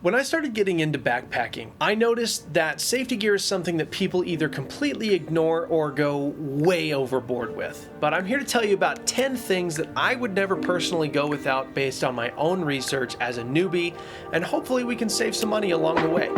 When I started getting into backpacking, I noticed that safety gear is something that people either completely ignore or go way overboard with. But I'm here to tell you about 10 things that I would never personally go without based on my own research as a newbie, and hopefully we can save some money along the way.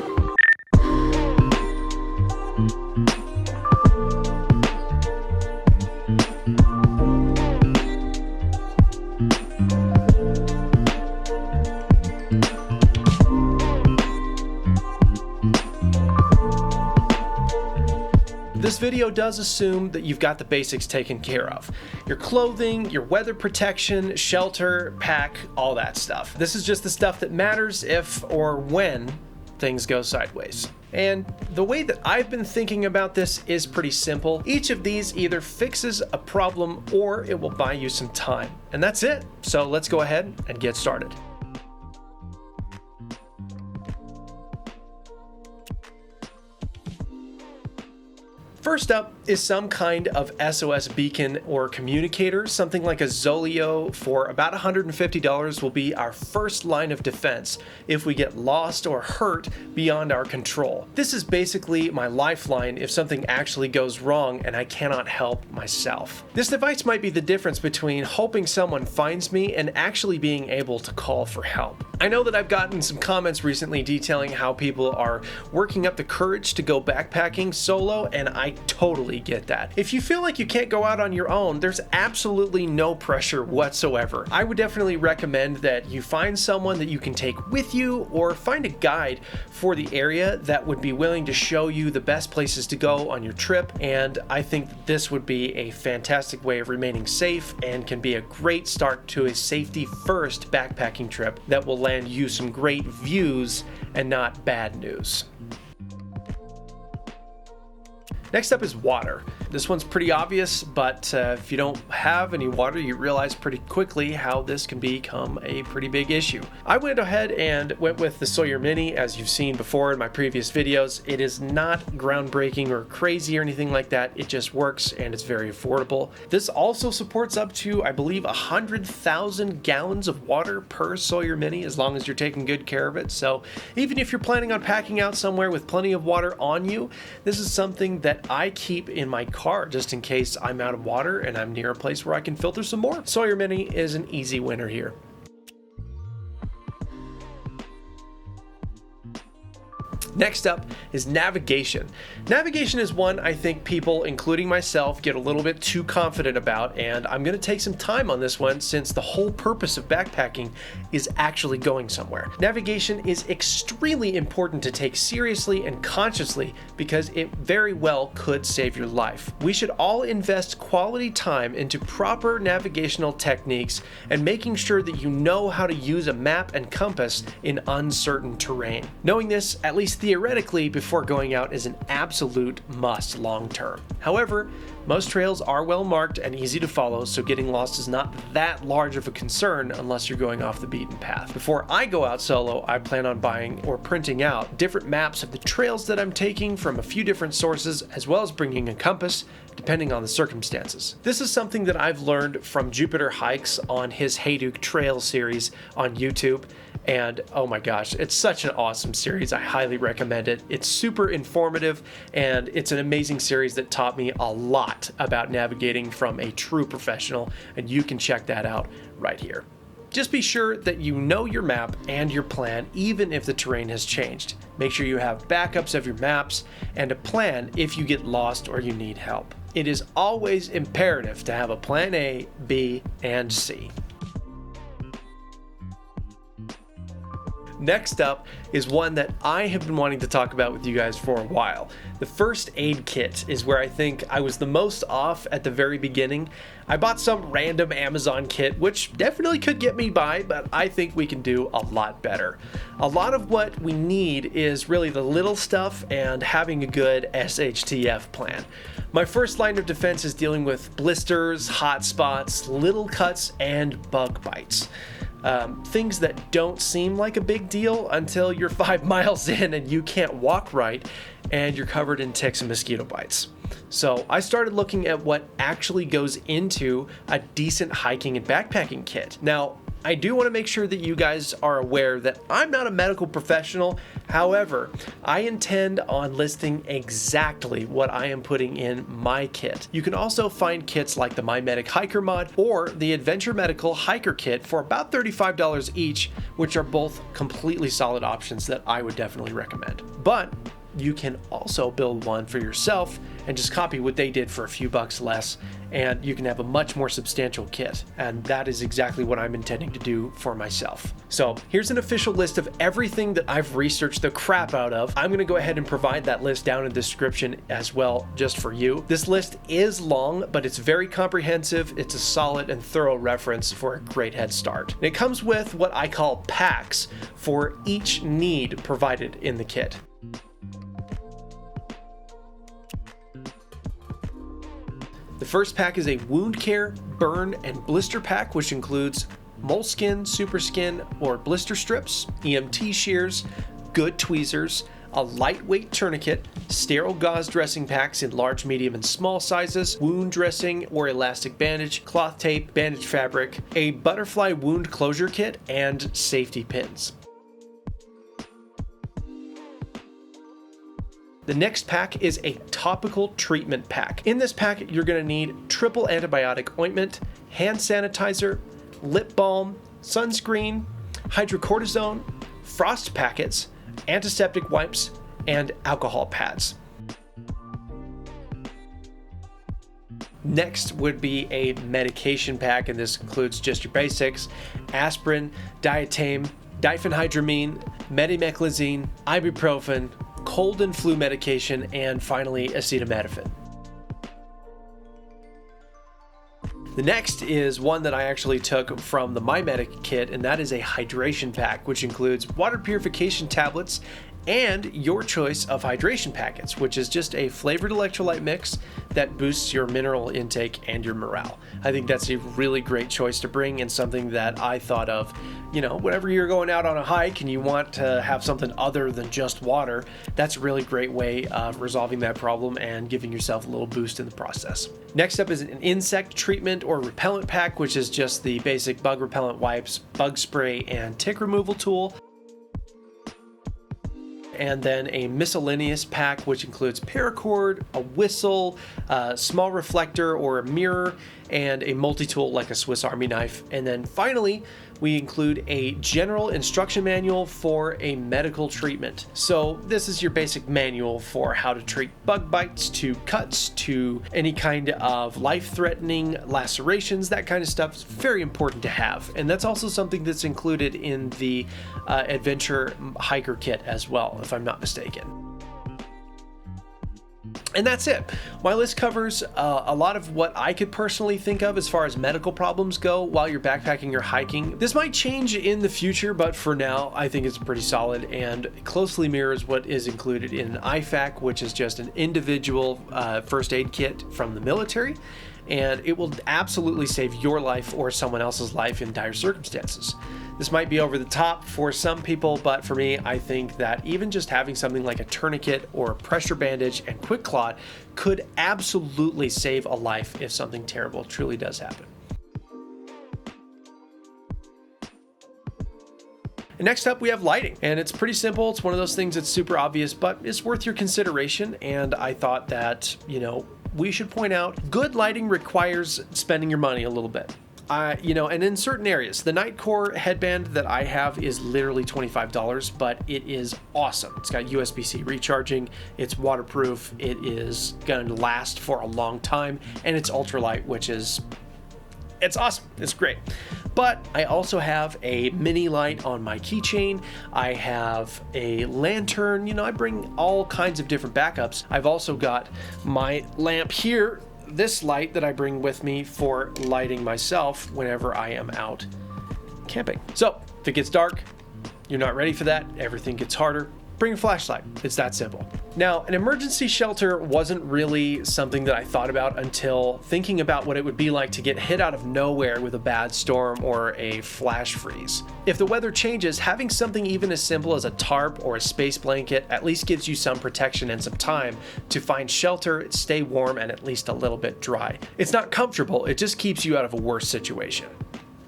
This video does assume that you've got the basics taken care of. Your clothing, your weather protection, shelter, pack, all that stuff. This is just the stuff that matters if or when things go sideways. And the way that I've been thinking about this is pretty simple. Each of these either fixes a problem or it will buy you some time. And that's it. So let's go ahead and get started. First up is some kind of SOS Beacon or communicator. Something like a Zoleo for about $150 will be our first line of defense if we get lost or hurt beyond our control. This is basically my lifeline if something actually goes wrong and I cannot help myself. This device might be the difference between hoping someone finds me and actually being able to call for help. I know that I've gotten some comments recently detailing how people are working up the courage to go backpacking solo, and I totally get that. If you feel like you can't go out on your own, there's absolutely no pressure whatsoever. I would definitely recommend that you find someone that you can take with you, or find a guide for the area that would be willing to show you the best places to go on your trip, and I think that this would be a fantastic way of remaining safe and can be a great start to a safety first backpacking trip that will land you some great views and not bad news. Next up is water. This one's pretty obvious, but if you don't have any water, you realize pretty quickly how this can become a pretty big issue. I went ahead and went with the Sawyer Mini, as you've seen before in my previous videos. It is not groundbreaking or crazy or anything like that. It just works and it's very affordable. This also supports up to, I believe, 100,000 gallons of water per Sawyer Mini, as long as you're taking good care of it. So even if you're planning on packing out somewhere with plenty of water on you, this is something that I keep in my car just in case I'm out of water and I'm near a place where I can filter some more. Sawyer Mini is an easy winner here. Next up is navigation. Navigation is one I think people, including myself, get a little bit too confident about, and I'm going to take some time on this one since the whole purpose of backpacking is actually going somewhere. Navigation is extremely important to take seriously and consciously because it very well could save your life. We should all invest quality time into proper navigational techniques and making sure that you know how to use a map and compass in uncertain terrain. Knowing this, at least theoretically, before going out is an absolute must long term. However, most trails are well marked and easy to follow, so getting lost is not that large of a concern unless you're going off the beaten path. Before I go out solo, I plan on buying or printing out different maps of the trails that I'm taking from a few different sources, as well as bringing a compass, depending on the circumstances. This is something that I've learned from Jupiter Hikes on his Hayduke Trail series on YouTube. And oh my gosh, it's such an awesome series. I highly recommend it. It's super informative and it's an amazing series that taught me a lot about navigating from a true professional, and you can check that out right here. Just be sure that you know your map and your plan even if the terrain has changed. Make sure you have backups of your maps and a plan if you get lost or you need help. It is always imperative to have a plan A, B, and C. Next up is one that I have been wanting to talk about with you guys for a while. The first aid kit is where I think I was the most off at the very beginning. I bought some random Amazon kit, which definitely could get me by, but I think we can do a lot better. A lot of what we need is really the little stuff and having a good SHTF plan. My first line of defense is dealing with blisters, hot spots, little cuts, and bug bites. Things that don't seem like a big deal until you're 5 miles in and you can't walk right and you're covered in ticks and mosquito bites. So I started looking at what actually goes into a decent hiking and backpacking kit. Now, I do want to make sure that you guys are aware that I'm not a medical professional. However, I intend on listing exactly what I am putting in my kit. You can also find kits like the MyMedic Hiker Mod or the Adventure Medical Hiker Kit for about $35 each, which are both completely solid options that I would definitely recommend. But you can also build one for yourself and just copy what they did for a few bucks less, and you can have a much more substantial kit. And that is exactly what I'm intending to do for myself. So here's an official list of everything that I've researched the crap out of. I'm gonna go ahead and provide that list down in the description as well, just for you. This list is long, but it's very comprehensive. It's a solid and thorough reference for a great head start. And it comes with what I call packs for each need provided in the kit. The first pack is a wound care, burn, and blister pack, which includes moleskin, super skin, or blister strips, EMT shears, good tweezers, a lightweight tourniquet, sterile gauze dressing packs in large, medium, and small sizes, wound dressing or elastic bandage, cloth tape, bandage fabric, a butterfly wound closure kit, and safety pins. The next pack is a topical treatment pack. In this pack, you're gonna need triple antibiotic ointment, hand sanitizer, lip balm, sunscreen, hydrocortisone, frost packets, antiseptic wipes, and alcohol pads. Next would be a medication pack, and this includes just your basics: aspirin, diatame, diphenhydramine, metimeclizine, ibuprofen, cold and flu medication, and finally acetaminophen. The next is one that I actually took from the MyMedic kit, and that is a hydration pack, which includes water purification tablets and your choice of hydration packets, which is just a flavored electrolyte mix that boosts your mineral intake and your morale. I think that's a really great choice to bring, and something that I thought of, whenever you're going out on a hike and you want to have something other than just water, that's a really great way of resolving that problem and giving yourself a little boost in the process. Next up is an insect treatment or repellent pack, which is just the basic bug repellent wipes, bug spray, and tick removal tool. And then a miscellaneous pack, which includes paracord, a whistle, a small reflector or a mirror, and a multi-tool like a Swiss Army knife. And then finally, we include a general instruction manual for a medical treatment. So this is your basic manual for how to treat bug bites, to cuts, to any kind of life-threatening lacerations, that kind of stuff. Is very important to have. And that's also something that's included in the Adventure Hiker Kit as well, if I'm not mistaken. And that's it. My list covers a lot of what I could personally think of as far as medical problems go while you're backpacking or hiking. This might change in the future, but for now, I think it's pretty solid and closely mirrors what is included in an IFAK, which is just an individual first aid kit from the military. And it will absolutely save your life or someone else's life in dire circumstances. This might be over the top for some people, but for me, I think that even just having something like a tourniquet or a pressure bandage and quick clot could absolutely save a life if something terrible truly does happen. And next up, we have lighting, and it's pretty simple. It's one of those things that's super obvious, but it's worth your consideration. And I thought that, we should point out good lighting requires spending your money a little bit. And in certain areas, the Nightcore headband that I have is literally $25, but it is awesome. It's got USB-C recharging, it's waterproof, it is going to last for a long time, and it's ultralight, it's awesome. It's great. But I also have a mini light on my keychain. I have a lantern. I bring all kinds of different backups. I've also got my lamp here, this light that I bring with me for lighting myself whenever I am out camping. So if it gets dark, you're not ready for that, everything gets harder, bring a flashlight. It's that simple. Now, an emergency shelter wasn't really something that I thought about until thinking about what it would be like to get hit out of nowhere with a bad storm or a flash freeze. If the weather changes, having something even as simple as a tarp or a space blanket at least gives you some protection and some time to find shelter, stay warm, and at least a little bit dry. It's not comfortable, it just keeps you out of a worse situation.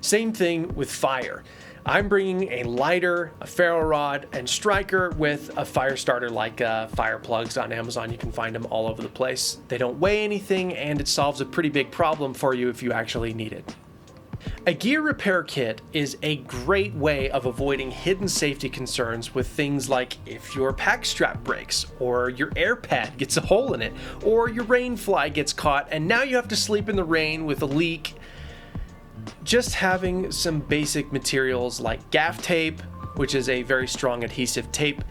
Same thing with fire. I'm bringing a lighter, a ferro rod, and striker with a fire starter like fire plugs on Amazon. You can find them all over the place. They don't weigh anything, and it solves a pretty big problem for you if you actually need it. A gear repair kit is a great way of avoiding hidden safety concerns with things like if your pack strap breaks, or your air pad gets a hole in it, or your rain fly gets caught and now you have to sleep in the rain with a leak. Just having some basic materials like gaff tape, which is a very strong adhesive tape,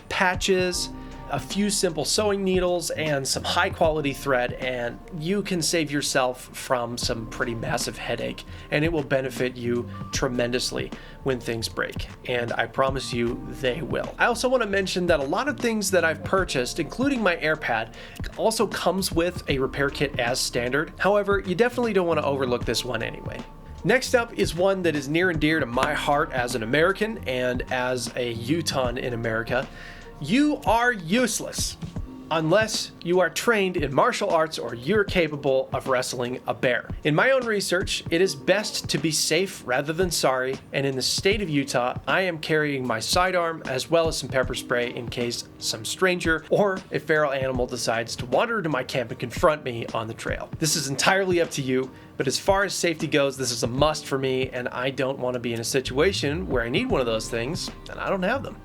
patches, a few simple sewing needles, and some high quality thread, and you can save yourself from some pretty massive headache, and it will benefit you tremendously when things break, and I promise you they will. I also want to mention that a lot of things that I've purchased, including my AirPad, also comes with a repair kit as standard. However, you definitely don't want to overlook this one anyway. Next up is one that is near and dear to my heart as an American and as a Utahn in America. You are useless unless you are trained in martial arts or you're capable of wrestling a bear. In my own research, it is best to be safe rather than sorry, and in the state of Utah, I am carrying my sidearm as well as some pepper spray in case some stranger or a feral animal decides to wander into my camp and confront me on the trail. This is entirely up to you, but as far as safety goes, this is a must for me, and I don't want to be in a situation where I need one of those things and I don't have them.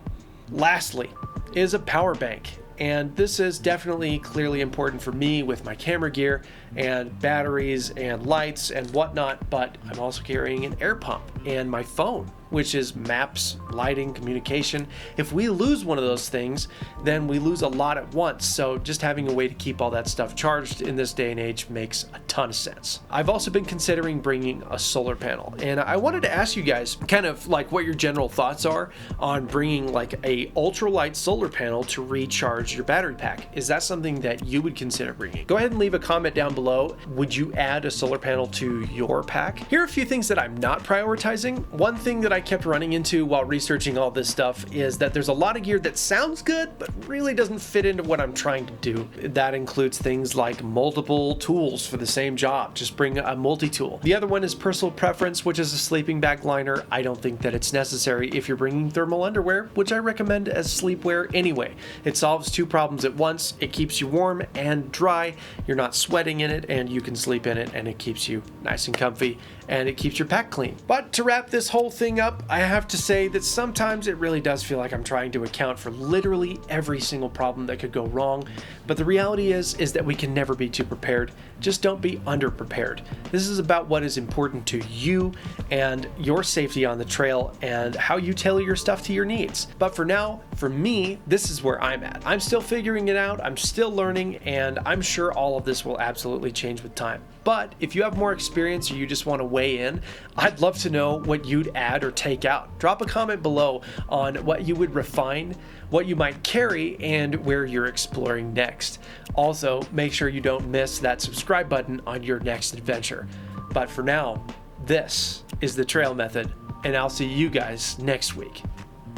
Lastly, is a power bank. And this is definitely clearly important for me with my camera gear and batteries and lights and whatnot, but I'm also carrying an air pump and my phone, which is maps, lighting, communication. If we lose one of those things, then we lose a lot at once. So just having a way to keep all that stuff charged in this day and age makes a ton of sense. I've also been considering bringing a solar panel, and I wanted to ask you guys kind of like what your general thoughts are on bringing like a ultralight solar panel to recharge your battery pack. Is that something that you would consider bringing? Go ahead and leave a comment down below. Would you add a solar panel to your pack? Here are a few things that I'm not prioritizing. One thing that I kept running into while researching all this stuff is that there's a lot of gear that sounds good, but really doesn't fit into what I'm trying to do. That includes things like multiple tools for the same job. Just bring a multi-tool. The other one is personal preference, which is a sleeping bag liner. I don't think that it's necessary if you're bringing thermal underwear, which I recommend as sleepwear anyway. It solves two problems at once. It keeps you warm and dry. You're not sweating in it, and you can sleep in it, and it keeps you nice and comfy, and it keeps your pack clean. But to wrap this whole thing up, I have to say that sometimes it really does feel like I'm trying to account for literally every single problem that could go wrong. But the reality is that we can never be too prepared. Just don't be underprepared. This is about what is important to you and your safety on the trail and how you tailor your stuff to your needs. But for now, for me, this is where I'm at. I'm still figuring it out. I'm still learning, and I'm sure all of this will absolutely change with time. But if you have more experience or you just want to weigh in, I'd love to know what you'd add or take out. Drop a comment below on what you would refine, what you might carry, and where you're exploring next. Also, make sure you don't miss that subscribe button on your next adventure. But for now, this is the Trail Method, and I'll see you guys next week.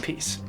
Peace.